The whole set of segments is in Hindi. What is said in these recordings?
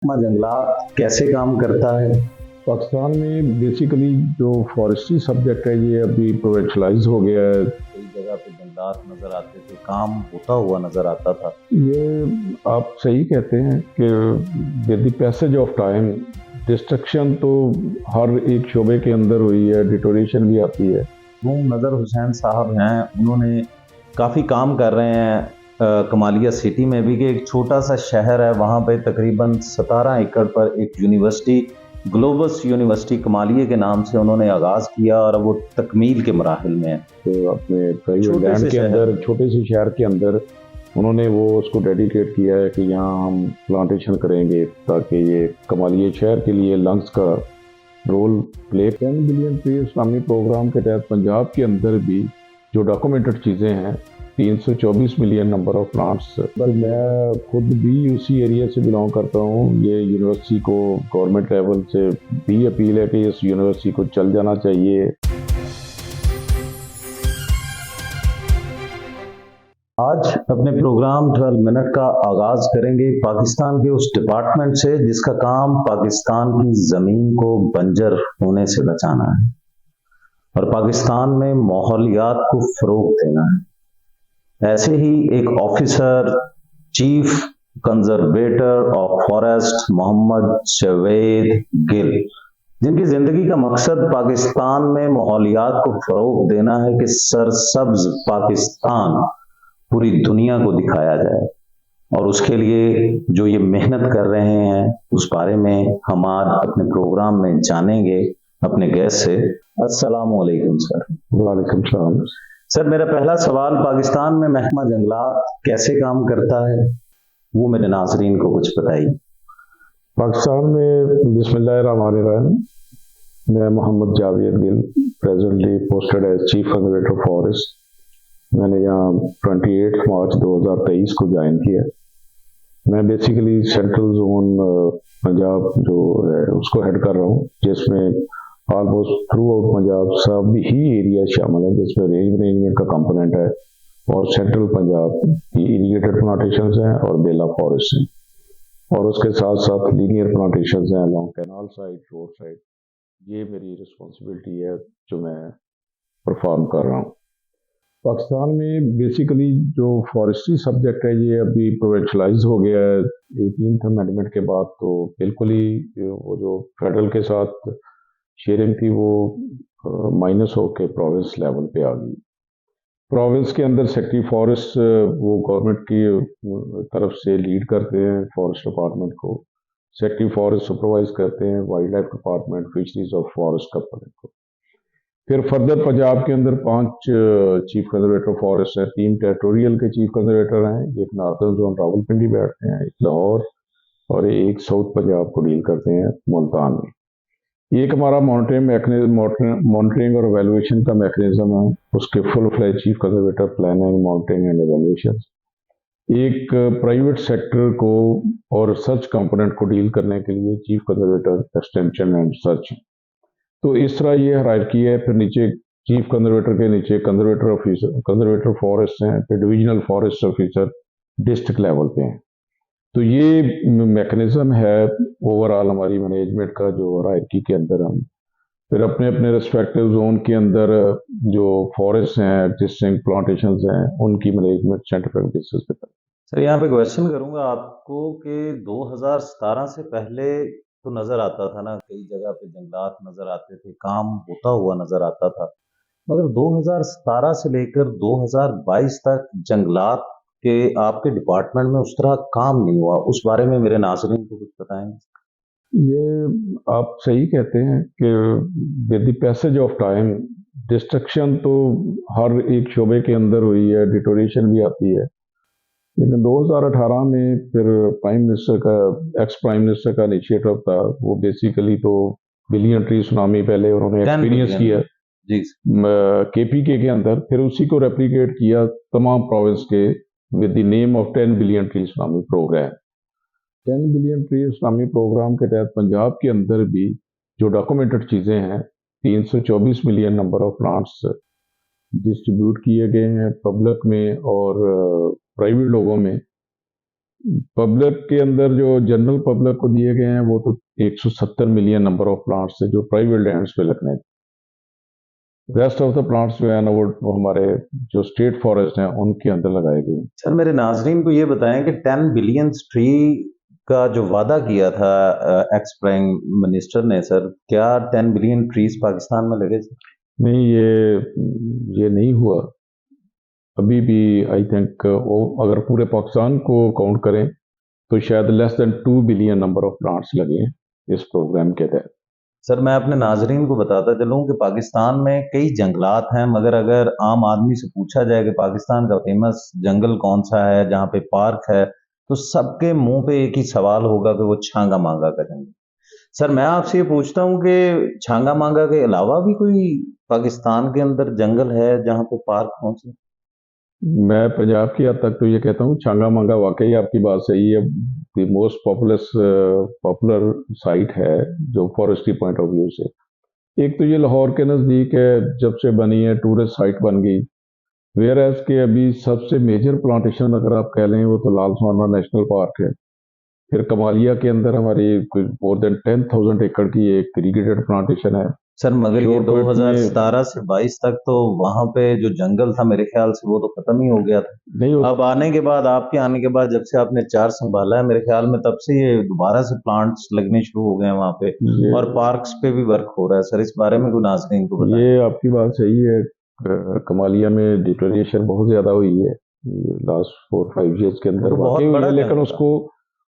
जंगलात कैसे काम करता है? पाकिस्तान में बेसिकली जो फॉरेस्ट्री सब्जेक्ट है ये अभी प्रोविंशलाइज हो गया है। कई जगह पे जंगलात नजर आते थे, काम होता हुआ नजर आता था। ये आप सही कहते हैं कि with the passage of time destruction तो हर एक शोबे के अंदर हुई है, डिटोरेशन भी आती है। नज़र हुसैन साहब हैं, उन्होंने काफ़ी काम कर रहे हैं कमालिया सिटी में भी, कि एक छोटा सा शहर है, वहाँ पे तकरीबन 17 एकड़ पर एक यूनिवर्सिटी, ग्लोबस यूनिवर्सिटी कमालिया के नाम से उन्होंने आगाज़ किया और अब वो तकमील के मराहिल में है। तो अपने प्राइवेट लैंड के अंदर, छोटे से शहर के अंदर उन्होंने वो उसको डेडिकेट किया है कि यहाँ हम प्लांटेशन करेंगे ताकि ये कमालिया शहर के लिए लंग्स का रोल प्ले। 10 बिलियन ट्री इस्लामी प्रोग्राम के तहत पंजाब के अंदर भी जो डॉक्यूमेंटेड चीज़ें हैं 324 मिलियन नंबर ऑफ प्लांट्स। पर मैं खुद भी उसी एरिया से बिलोंग करता हूँ। ये यूनिवर्सिटी को गवर्नमेंट लेवल से भी अपील है कि इस यूनिवर्सिटी को चल जाना चाहिए। आज अपने प्रोग्राम 12 मिनट का आगाज करेंगे पाकिस्तान के उस डिपार्टमेंट से जिसका काम पाकिस्तान की जमीन को बंजर होने से बचाना है और पाकिस्तान में माहौलियात को फरोग देना है। ऐसे ही एक officer, chief conservator of forest Mohammad Javed Gill, जिनकी जिंदगी का मकसद पाकिस्तान में माहौलियात को फरोग देना है कि सरसब्ज पाकिस्तान पूरी दुनिया को दिखाया जाए, और उसके लिए जो ये मेहनत कर रहे हैं उस बारे में हम आज अपने प्रोग्राम में जानेंगे अपने गेस्ट से। अस्सलाम वालेकुम सर। वालेकुम सलाम। सर, मेरा पहला सवाल, पाकिस्तान में महकमा जंगलात कैसे काम करता है वो मेरे नाजरीन को कुछ बताइए। पाकिस्तान में बिस्मिल्लाहिर्रहमानिर्रहीम, मैं Mohammad Javed Gill, presently posted as chief conservator forest. मैंने यहाँ 28 मार्च 2023 को ज्वाइन किया। मैं बेसिकली सेंट्रल जोन पंजाब जो है उसको हेड कर रहा हूँ, जिसमें ऑलमोस्ट थ्रू आउट पंजाब सब ही एरिया शामिल है, जिसमें रेंज मैनेजमेंट का कंपोनेंट है और सेंट्रल पंजाब की इरीगेटेड प्लांटेशन हैं और बेला फॉरेस्ट हैं, और उसके साथ साथ लीनियर प्लांटेशन हैं along canal side, road side. ये मेरी रिस्पॉन्सिबिलिटी है जो मैं परफॉर्म कर रहा हूँ। पाकिस्तान में बेसिकली जो फॉरेस्ट्री सब्जेक्ट है ये अभी प्रोविंशलाइज हो गया है 18th अमेंडमेंट के बाद। तो बिल्कुल ही वो जो फेडरल के साथ शेयरिंग थी वो माइनस होके प्रोविंस लेवल पे आ गई। प्रोविंस के अंदर सेक्रेटरी फॉरेस्ट वो गवर्नमेंट की तरफ से लीड करते हैं फॉरेस्ट डिपार्टमेंट को। सेक्रेटरी फॉरेस्ट सुपरवाइज करते हैं वाइल्ड लाइफ डिपार्टमेंट, फिशरीज और फॉरेस्ट कंपोनेंट को। फिर फर्दर पंजाब के अंदर 5 चीफ कंजर्वेटर फॉरेस्ट हैं, 3 टेरिटोरियल के चीफ कंजर्वेटर हैं, एक नॉर्दर्न जोन रावलपिंडी बैठते हैं, एक लाहौर, और एक साउथ पंजाब को डील करते हैं मुल्तान में। एक हमारा मॉनिटरिंग और एवेल्युएशन का मैकेनिज्म है, उसके full fledge chief conservator planning, monitoring and evaluation. एक प्राइवेट सेक्टर को और रिसर्च कंपोनेंट को डील करने के लिए chief conservator extension and research. तो इस तरह ये हायरार्की है। फिर नीचे चीफ कंजर्वेटर के नीचे कंजर्वेटर ऑफिसर, कंजर्वेटर फॉरेस्ट हैं, फिर divisional forest officer district level पे हैं। तो ये मैकेनिज्म है ओवरऑल हमारी मैनेजमेंट का, जो हायरार्की के अंदर हम फिर अपने अपने रिस्पेक्टिव जोन के अंदर जो फॉरेस्ट हैं, एग्जिस्टिंग प्लांटेशन हैं, उनकी मैनेजमेंट सेंटर बेसिस पे करते हैं। सर, यहाँ पे क्वेश्चन करूंगा आपको कि 2017 से पहले तो नजर आता था ना, कई जगह पे जंगलात नजर आते थे, काम होता हुआ नजर आता था, मगर 2017 से लेकर 2022 तक जंगलात के आपके डिपार्टमेंट में उस तरह काम नहीं हुआ। उस बारे में मेरे नाज़रीन को कुछ बताएंगे। ये आप सही कहते हैं कि with the passage of time destruction तो हर एक शोबे के अंदर हुई है, डिटोरेशन भी आती है। लेकिन 2018 में फिर प्राइम मिनिस्टर का, एक्स प्राइम मिनिस्टर का इनिशिएटिव था, वो बेसिकली तो बिलियन ट्री सुनामी पहले उन्होंने एक्सपीरियंस किया केपीके के अंदर, फिर उसी को रेप्लिकेट किया तमाम प्रोविंस के with the name of 10 billion tree tsunami programme. 10 billion tree tsunami programme के तहत पंजाब के अंदर भी जो डॉक्यूमेंटेड चीज़ें हैं 324 million number of plants distribute किए गए हैं पब्लिक में और प्राइवेट लोगों में। पब्लिक के अंदर जो जनरल पब्लिक को दिए गए हैं वो तो 170 मिलियन नंबर ऑफ प्लांट्स है जो प्राइवेट लैंड्स पे लगने। रेस्ट ऑफ द प्लांट्स जो है ना वो हमारे जो स्टेट फॉरेस्ट हैं उनके अंदर लगाए गए। सर मेरे नाजरीन को ये बताएं कि 10 बिलियन ट्री का जो वादा किया था एक्स प्राइम मिनिस्टर ने, सर क्या 10 बिलियन ट्रीज पाकिस्तान में लगे सर? नहीं, ये नहीं हुआ अभी भी। आई थिंक वो अगर पूरे पाकिस्तान को काउंट करें तो शायद less than 2 billion number of plants लगे इस प्रोग्राम के तहत। सर मैं अपने नाजरीन को बताता चलूं कि पाकिस्तान में कई जंगलात हैं, मगर अगर आम आदमी से पूछा जाए कि पाकिस्तान का फेमस जंगल कौन सा है जहाँ पे पार्क है, तो सबके मुंह पे एक ही सवाल होगा कि वो छांगा मांगा का जंगल। सर मैं आपसे ये पूछता हूँ कि छांगा मांगा के अलावा भी कोई पाकिस्तान के अंदर जंगल है जहाँ पे पार्क पहुंचे? मैं पंजाब की हद तक तो ये कहता हूँ छांगा मांगा वाकई आपकी बात सही है, द मोस्ट पॉपुलर साइट है जो फॉरेस्ट्री पॉइंट ऑफ व्यू से। एक तो ये लाहौर के नज़दीक है, जब से बनी है टूरिस्ट साइट बन गई। वेयर एज के अभी सबसे मेजर प्लांटेशन अगर आप कह लें वो तो लाल स्वाना नेशनल पार्क है। फिर कमालिया के अंदर हमारी मोर देन 10,000 एकड़ की एक इरीगेटेड प्लांटेशन है। सर मगर ये शोरपेट में 2017 से 22 तक तो वहां पे जो जंगल था मेरे ख्याल से वो तो खत्म ही हो गया था। नहीं हो अब आने के बाद, आपके आने के बाद, जब से आपने चार संभाला है, मेरे ख्याल में तब से ये दोबारा से प्लांट्स लगने शुरू हो गए हैं वहां पे, ये और पार्क्स पे भी वर्क हो रहा है। सर इस बारे में कोई नाज़रीन को बताएं। ये आपकी बात सही है। कमालिया में डिटोरिएशन बहुत ज़्यादा हुई है लास्ट 4-5 ईयर्स के अंदर वो बहुत वाकई हुई बड़ा है, लेकिन जंगल था। उसको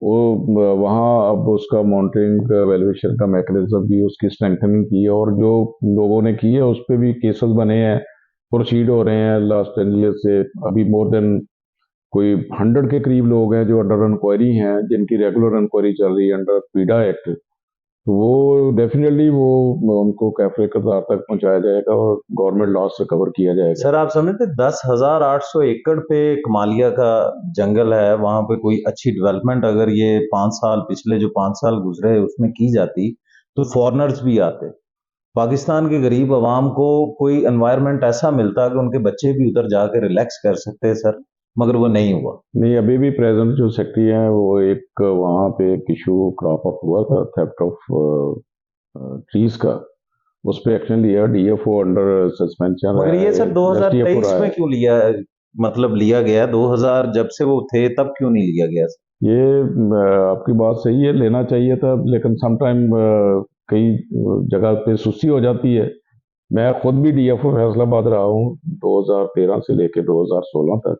वहाँ अब उसका मॉनिटरिंग वैल्यूएशन का मैकेनिज्म भी उसकी स्ट्रेंथनिंग की है, और जो लोगों ने की है उस पर भी केसेस बने हैं, प्रोसीड हो रहे हैं लास्ट 10 ईयर से। अभी मोर देन कोई 100 के करीब लोग हैं जो अंडर इंक्वायरी हैं, जिनकी रेगुलर इंक्वायरी चल रही है अंडर पीडा एक्ट। तो वो डेफिनेटली वो उनको कैफे कतार तक पहुंचाया जाएगा और गवर्नमेंट लॉस रिकवर किया जाएगा। सर आप समझते 10,800 एकड़ पे कमालिया का जंगल है, वहां पे कोई अच्छी डेवलपमेंट अगर ये 5 साल, पिछले जो 5 साल गुजरे उसमें की जाती तो फॉरेनर्स भी आते, पाकिस्तान के गरीब आवाम को कोई एनवायरनमेंट ऐसा मिलता कि उनके बच्चे भी उधर जाकर रिलैक्स कर सकते हैं सर, मगर वो नहीं हुआ। नहीं, अभी भी प्रेजेंट जो सेक्रेटरी है वो एक वहाँ पे एक इशू क्रॉप अप हुआ था थेफ्ट ऑफ ट्रीज का, उस पे एक्शन लिया, डीएफओ अंडर सस्पेंशन मगर ये सर 2023 में क्यों लिया, मतलब लिया गया 2000 जब से वो थे तब क्यों नहीं लिया गया सर? ये आपकी बात सही है, लेना चाहिए था, लेकिन समटाइम कई जगह पे सुस्ती हो जाती है। मैं खुद भी डीएफओ फैसलाबाद रहा हूँ 2013 से लेकर 2016 तक,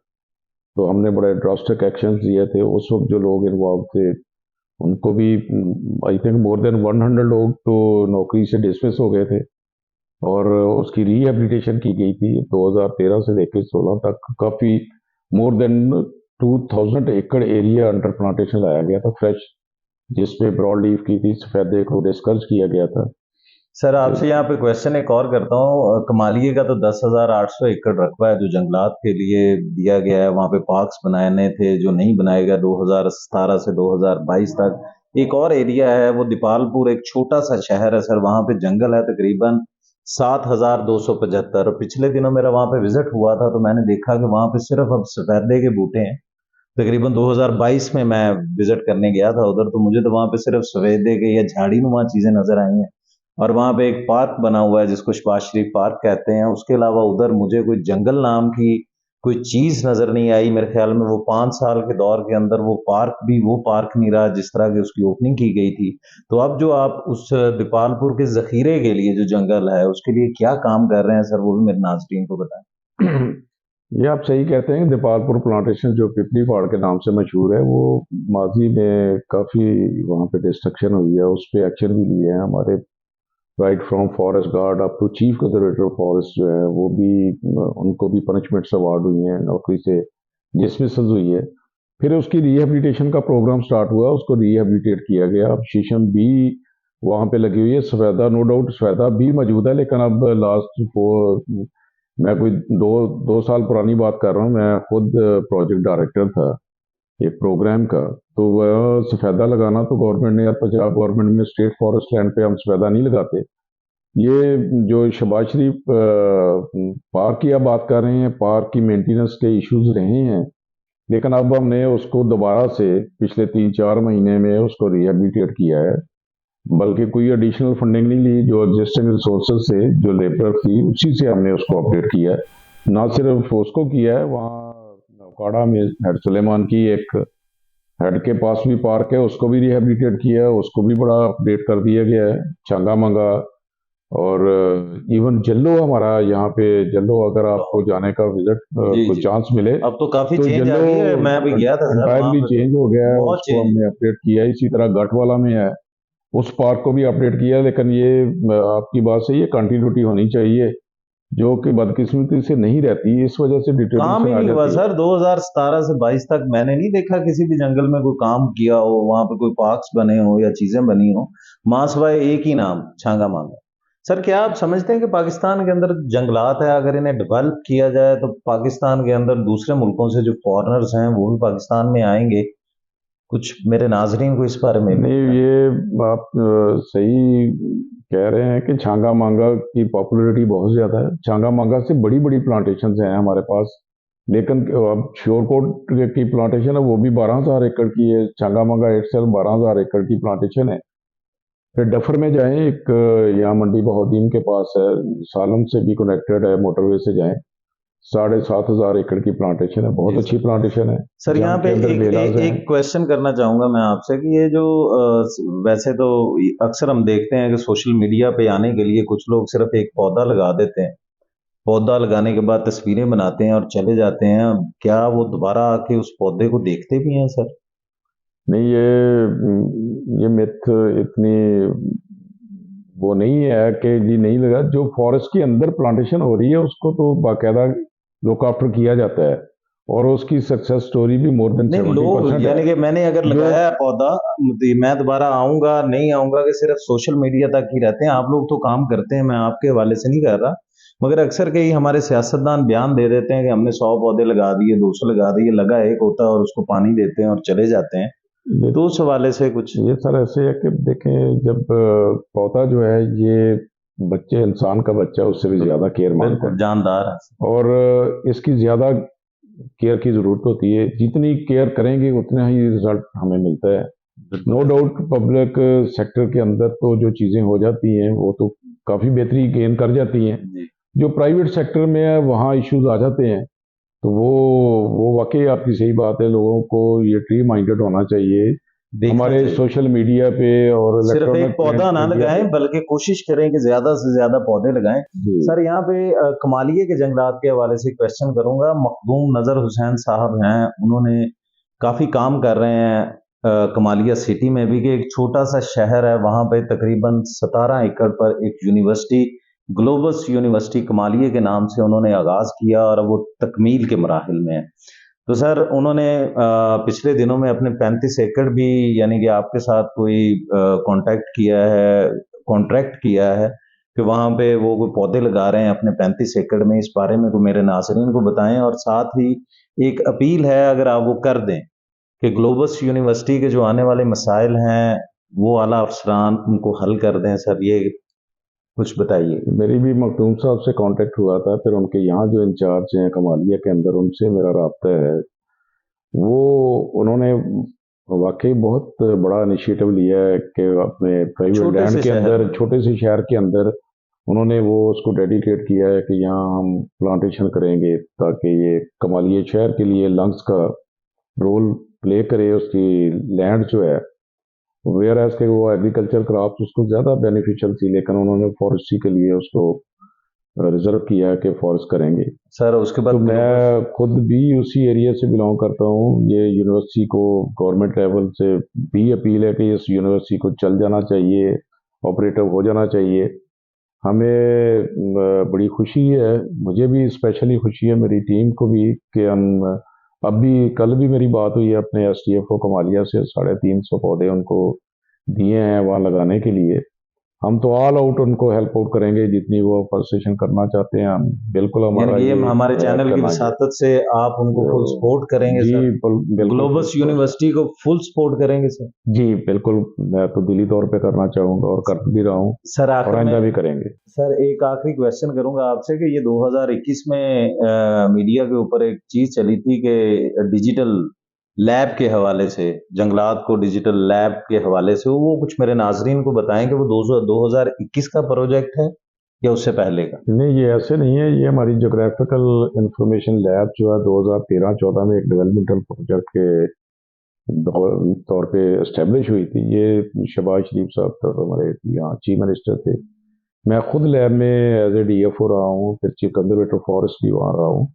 तो हमने बड़े ड्रास्टिक एक्शन लिए थे। उस वक्त जो लोग इन्वॉल्व थे उनको भी आई थिंक मोर देन 100 लोग तो नौकरी से डिसमिस हो गए थे, और उसकी रिहेबिलिटेशन की गई थी 2013 से लेकर 16 तक। काफ़ी मोर देन 2000 एकड़ एरिया अंडर प्लांटेशन लाया गया था फ्रेश, जिसपे ब्रॉड लीफ की थी, सफेदे को डिस्कर्ज किया गया था। सर आपसे यहाँ पे क्वेश्चन एक और करता हूँ, कमालिए का तो 10,800 एकड़ रकबा है जो जंगलात के लिए दिया गया है, वहाँ पे पार्क्स बनाने थे जो नहीं बनाए गए 2017 से 2022 तक। एक और एरिया है वो दीपालपुर, एक छोटा सा शहर है सर, वहाँ पे जंगल है तकरीबन 7,275। पिछले दिनों मेरा वहाँ पे विजिट हुआ था तो मैंने देखा कि वहाँ पे सिर्फ अब सफेदे के बूटे हैं। तकरीबन 2022 में मैं विजिट करने गया था उधर, तो मुझे तो वहाँ पे सिर्फ सफेदे के या झाड़ी नुमा चीजें नजर आई हैं, और वहाँ पे एक पार्क बना हुआ है जिसको शबाज शरीफ पार्क कहते हैं। उसके अलावा उधर मुझे कोई जंगल नाम की कोई चीज नजर नहीं आई। मेरे ख्याल में वो 5 साल के दौर के अंदर वो पार्क भी वो पार्क नहीं रहा जिस तरह की उसकी ओपनिंग की गई थी। तो अब जो आप उस दीपालपुर के जखीरे के लिए जो जंगल है उसके लिए क्या काम कर रहे हैं सर, वो भी मेरे नाजरीन को बताएं। ये आप सही कहते हैं, दीपालपुर प्लांटेशन जो पिपली फाड़ के नाम से मशहूर है, वो माजी में काफ़ी वहाँ पे डिस्ट्रक्शन हुई है, उस पर एक्शन भी लिए हैं हमारे right from forest guard up to chief conservator forest जो है वो भी, उनको भी पनिशमेंट्स अवार्ड हुई हैं, नौकरी से डिसमिसल हुई है। फिर उसकी रिहेबिलिटेशन का प्रोग्राम स्टार्ट हुआ, उसको रिहेबिलिटेट किया गया। अब शीशम भी वहाँ पे लगी हुई है, सफेदा नो डाउट सफेदा भी मौजूद है, लेकिन अब लास्ट मैं कोई दो साल पुरानी बात कर रहा हूँ, मैं खुद प्रोजेक्ट डायरेक्टर था एक प्रोग्राम का। तो वह सफेदा लगाना तो गवर्नमेंट ने, या पंजाब गवर्नमेंट में स्टेट फॉरेस्ट लैंड पे हम सफेदा नहीं लगाते। ये जो शबाज शरीफ पार्क की आप बात कर रहे हैं, पार्क की मेंटेनेंस के इश्यूज रहे हैं, लेकिन अब हमने उसको दोबारा से पिछले 3-4 महीने में उसको रिहेबिलिटेट किया है, बल्कि कोई एडिशनल फंडिंग नहीं ली, जो एग्जिस्टिंग रिसोर्सेज से जो लेबर थी उसी से हमने उसको अपडेट किया है। ना सिर्फ उसको किया है, वहाँ नौकाड़ा में हेड सुलेमान की एक हेड के पास भी पार्क है, उसको भी रिहेबिलिटेट किया है, उसको भी बड़ा अपडेट कर दिया गया है, छांगा मंगा। और इवन जल्लो हमारा यहाँ पे, जल्लो अगर आपको जाने का विजिट जी को जी, चांस मिले अब तो काफी तो चेंज आ जल्लो गई है, मैं अभी गया था सर वहां एंटायरली पे, तो चेंज हो गया है, बहुत उसको चेंज। हमने अपडेट किया है। इसी तरह गढ़वाला में है, उस पार्क को भी अपडेट किया है। लेकिन ये आपकी बात सही है, कंटिन्यूटी होनी चाहिए, जो कि बदकिस्मती से नहीं रहती, इस वजह से काम डिटेरिएशन ही आ नहीं हुआ जाती है। सर, 2017 से 22 तक मैंने नहीं देखा किसी भी जंगल में कोई काम किया हो, वहां पे कोई पार्क्स बने हो या चीजें बनी हो, मां सिवाय एक ही नाम, छांगा मांगा। सर क्या आप समझते हैं कि पाकिस्तान के अंदर जंगलात है, अगर इन्हें डेवलप किया जाए तो पाकिस्तान के अंदर दूसरे मुल्कों से जो फॉरेनर्स हैं वो भी पाकिस्तान में आएंगे? कुछ मेरे नाजरीन को इस बारे में भी नहीं, बताएं। ये आप सही कह रहे हैं कि छांगा मांगा की पॉपुलैरिटी बहुत ज़्यादा है। छांगा मांगा से बड़ी बड़ी प्लांटेशन हैं हमारे पास, लेकिन अब श्योरकोट की प्लांटेशन है, वो भी 12,000 एकड़ की है। छांगा मांगा इट सेल्फ 12,000 एकड़ की प्लांटेशन है। फिर डफर में जाएं, एक यहाँ मंडी बहाउद्दीन के पास है, सालम से भी कनेक्टेड है, मोटरवे से जाएं, 7,500 एकड़ की प्लांटेशन है, बहुत जी अच्छी सर। प्लांटेशन है। सर यहाँ जंग पे के अंदर वेलाज हैं। एक क्वेश्चन करना चाहूंगा मैं आपसे कि ये जो वैसे तो अक्सर हम देखते हैं कि सोशल मीडिया पे आने के लिए कुछ लोग सिर्फ एक पौधा लगा देते हैं, पौधा लगाने के बाद तस्वीरें बनाते हैं और चले जाते हैं, क्या वो दोबारा आके उस पौधे को देखते भी हैं सर? नहीं, ये मिथ इतनी वो नहीं है कि जी नहीं लगा। जो फॉरेस्ट के अंदर प्लांटेशन हो रही है उसको तो बाकायदा लुक आफ्टर किया जाता है, और उसकी सक्सेस स्टोरी भी मोर देन नहीं, लोग 70% है। यानी कि मैंने अगर जो लगाया है पौधा, मैं दोबारा आऊंगा नहीं आऊंगा कि सिर्फ सोशल मीडिया तक ही रहते हैं, आप लोग तो काम करते हैं, मैं आपके हवाले से नहीं कर रहा, मगर अक्सर कई हमारे सियासतदान बयान दे देते हैं कि हमने 100 पौधे लगा दिए, 200 लगा दिए, लगा एक होता है और उसको पानी देते हैं और चले जाते हैं, ये तो उस हवाले से कुछ। ये सर ऐसे है कि देखें, जब पौधा जो है ये बच्चे, इंसान का बच्चा उससे भी ज्यादा केयर मांगता बिल्कुल जानदार है। है, और इसकी ज्यादा केयर की जरूरत होती है। जितनी केयर करेंगे उतना ही रिजल्ट हमें मिलता है। नो डाउट पब्लिक सेक्टर के अंदर तो जो चीज़ें हो जाती हैं वो तो काफ़ी बेहतरी गेन कर जाती हैं। जी जो प्राइवेट सेक्टर में है वहाँ इश्यूज आ जाते हैं, तो वो वाकई आपकी सही बात है। लोगों को ये ट्री माइंडेड होना चाहिए। देखना हमारे चाहिए, सोशल मीडिया पे और सिर्फ एक इलेक्ट्रॉनिक पौधा प्रिंट ना मीडिया लगाएं पे। बल्कि कोशिश करें कि ज्यादा से ज्यादा पौधे लगाएं। जी। सर यहाँ पे कमालिये के जंगलात के हवाले से क्वेश्चन करूंगा, मखदूम नजर हुसैन साहब हैं, उन्होंने काफी काम कर रहे हैं कमालिया सिटी में भी, कि एक छोटा सा शहर है वहां पे तकरीबन 17 एकड़ पर एक यूनिवर्सिटी, ग्लोबस यूनिवर्सिटी कमालिये के नाम से उन्होंने आगाज किया और अब वो तकमील के मराहिल में है। तो सर उन्होंने पिछले दिनों में अपने 35 एकड़ भी, यानी कि आपके साथ कोई कांटेक्ट किया है, कॉन्ट्रैक्ट किया है कि वहां पे वो कोई पौधे लगा रहे हैं अपने 35 एकड़ में, इस बारे में को मेरे नाज़रीन को बताएं, और साथ ही एक अपील है अगर आप वो कर दें कि ग्लोबस यूनिवर्सिटी के जो आने वाले मसाइल हैं वो आला अफसरान उनको हल कर दें। सर ये कुछ बताइए। मेरी भी मखदूम साहब से कांटेक्ट हुआ था, फिर उनके यहाँ जो इंचार्ज हैं कमालिया के अंदर, उनसे मेरा राब्ता है। वो उन्होंने वाकई बहुत बड़ा इनिशिएटिव लिया है कि अपने प्राइवेट छोटे लैंड से के शहर अंदर, में। छोटे से शहर के अंदर, उन्होंने वो उसको डेडिकेट किया है कि यहाँ हम प्लांटेशन करेंगे, ताकि ये कमालिया शहर के लिए लंग्स का रोल प्ले करे। उसकी लैंड जो है, वेयर एज के वो एग्रीकल्चर क्रॉप्स उसको ज़्यादा बेनिफिशियल थी, लेकिन उन्होंने फॉरेस्ट्री के लिए उसको रिजर्व किया है कि फॉरेस्ट करेंगे। सर उसके तो बाद ग्लोबस। मैं खुद भी उसी एरिया से बिलोंग करता हूँ। ये यूनिवर्सिटी को गवर्नमेंट लेवल से भी अपील है कि इस यूनिवर्सिटी को चल जाना चाहिए, ऑपरेटिव हो जाना चाहिए। हमें बड़ी खुशी है, मुझे भी स्पेशली खुशी है, मेरी टीम को भी, कि हम अभी कल भी मेरी बात हुई है अपने एसटीएफ को कमालिया से, 350 पौधे उनको दिए हैं वहाँ लगाने के लिए। हम तो ऑल आउट उनको हेल्प आउट करेंगे, जितनी वो परसेशन करना चाहते हैं हम बिल्कुल हमारा यानी कि ये ये हमारे चैनल की करना है। वसातत से आप उनको फुल सपोर्ट करेंगे जी सर, बिल्कुल ग्लोबस यूनिवर्सिटी को फुल सपोर्ट करेंगे सर। जी बिल्कुल, मैं तो दिली तौर पे करना चाहूंगा और कर भी रहा हूँ सर और आखिर आइंदा में भी करेंगे। सर एक आखिरी क्वेश्चन करूंगा आपसे कि ये 2021 में मीडिया के ऊपर एक चीज चली थी कि डिजिटल लैब के हवाले से, जंगलात को डिजिटल लैब के हवाले से, वो कुछ मेरे नाजरीन को बताएं कि वो 2021 का प्रोजेक्ट है या उससे पहले का? नहीं, ये ऐसे नहीं है, ये हमारी जोग्राफिकल इंफॉर्मेशन लैब जो है 2013-14 में एक डेवलपमेंटल प्रोजेक्ट के तौर पे इस्टेब्लिश हुई थी। ये शहबाज शरीफ साहब तब हमारे यहाँ चीफ मिनिस्टर थे। मैं खुद लैब में एज ए DFO रहा हूँ, फिर चीफ कंजर्वेटर फॉरेस्ट भी वहाँ रहा हूँ।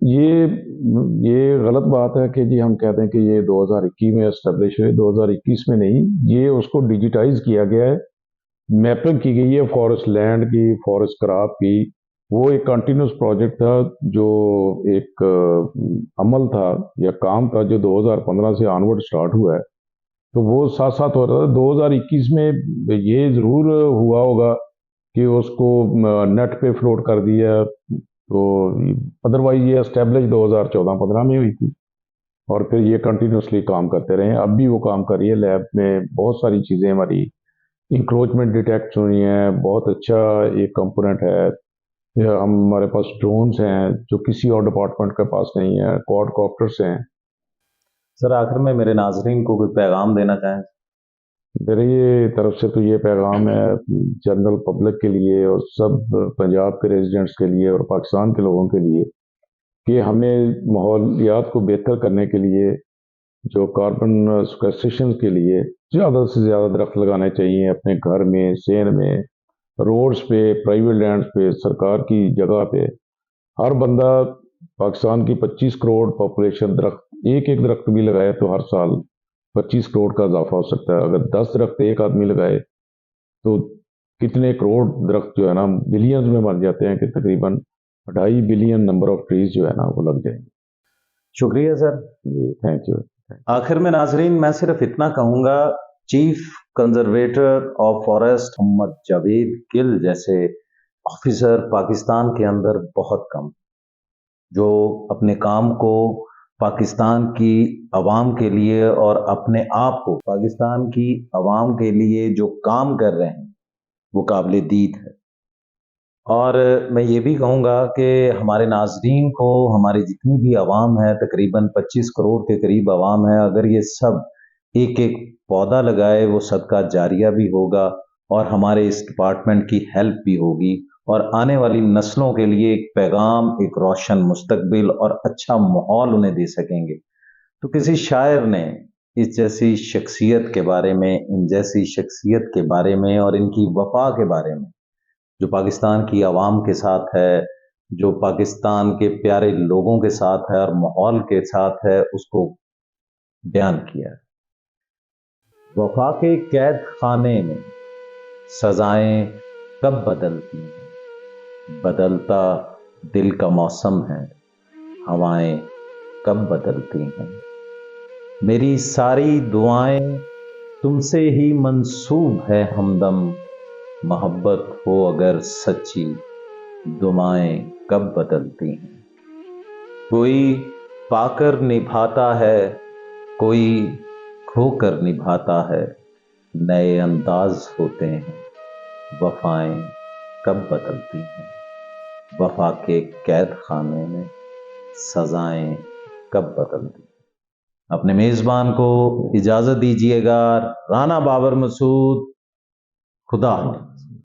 ये गलत बात है कि जी हम कहते हैं कि ये 2021 में इस्टेब्लिश हुए, 2021 में नहीं, ये उसको डिजिटाइज किया गया है, मैपिंग की गई है फॉरेस्ट लैंड की, फॉरेस्ट क्रॉप की। वो एक कंटिन्यूस प्रोजेक्ट था, जो एक अमल था या काम था जो 2015 से ऑनवर्ड स्टार्ट हुआ है, तो वो साथ साथ हो रहा था। 2021 में ये ज़रूर हुआ होगा कि उसको नेट पे फ्लोट कर दिया, तो अदरवाइज ये एस्टेब्लिश 2014-15 में हुई थी और फिर ये कंटिन्यूसली काम करते रहे। अब भी वो काम कर रही है लैब में, बहुत सारी चीज़ें हमारी इंक्रोचमेंट डिटेक्ट हुई हैं, बहुत अच्छा एक कंपोनेंट है। हमारे पास ड्रोन्स हैं जो किसी और डिपार्टमेंट के पास नहीं है, क्वाडकॉप्टर्स हैं। सर आखिर में मेरे नाजरीन को कोई पैगाम देना चाहें? मेरे ये तरफ से तो ये पैगाम है जनरल पब्लिक के लिए और सब पंजाब के रेजिडेंट्स के लिए और पाकिस्तान के लोगों के लिए कि हमें माहौलियात को बेहतर करने के लिए, जो कार्बन सिक्वेस्ट्रेशन के लिए ज़्यादा से ज़्यादा दरख्त लगाने चाहिए अपने घर में, शहर में, रोड्स पे, प्राइवेट लैंड्स पे, सरकार की जगह पे। हर बंदा, पाकिस्तान की 25 करोड़ पॉपुलेशन, दरख्त एक एक दरख्त भी लगाए तो हर साल 25 करोड़ का इजाफा हो सकता है। अगर 10 दरख्त एक आदमी लगाए तो कितने करोड़ दरख्त जो है ना बिलियंस में बन जाते हैं कि तकरीबन 2.5 बिलियन नंबर ऑफ ट्रीज जो है ना वो लग जाएंगे। शुक्रिया सर। Ji thank you. आखिर में नाजरीन मैं सिर्फ इतना कहूंगा, chief conservator of forest Mohammad Javed Gill जैसे ऑफिसर पाकिस्तान के अंदर बहुत कम, जो अपने काम को पाकिस्तान की आवाम के लिए और अपने आप को पाकिस्तान की आवाम के लिए जो काम कर रहे हैं वो काबिल दीद है। और मैं ये भी कहूँगा कि हमारे नाजरीन को, हमारी जितनी भी आवाम है, तकरीबन 25 करोड़ के करीब आवाम है, अगर ये सब एक एक पौधा लगाए वो सदका जारिया भी होगा और हमारे इस डिपार्टमेंट की हेल्प भी होगी और आने वाली नस्लों के लिए एक पैगाम, एक रोशन मुस्तकबिल और अच्छा माहौल उन्हें दे सकेंगे। तो किसी शायर ने इस जैसी शख्सियत के बारे में, इन जैसी शख्सियत के बारे में और इनकी वफा के बारे में, जो पाकिस्तान की आवाम के साथ है, जो पाकिस्तान के प्यारे लोगों के साथ है और माहौल के साथ है, उसको बयान किया है। वफा के कैद खाने में सजाएं कब बदलती हैं, बदलता दिल का मौसम है, हवाएं कब बदलती हैं। मेरी सारी दुआएं तुमसे ही मंसूब है हमदम, मोहब्बत हो अगर सच्ची दुआएं कब बदलती हैं। कोई पाकर निभाता है, कोई खोकर निभाता है, नए अंदाज होते हैं, वफाएं कब बदलती हैं। वफा के कैद खाने में सजाएं कब बदलती हैं। अपने मेजबान को इजाजत दीजिएगा। राना बाबर मसूद, खुदा हाफिज।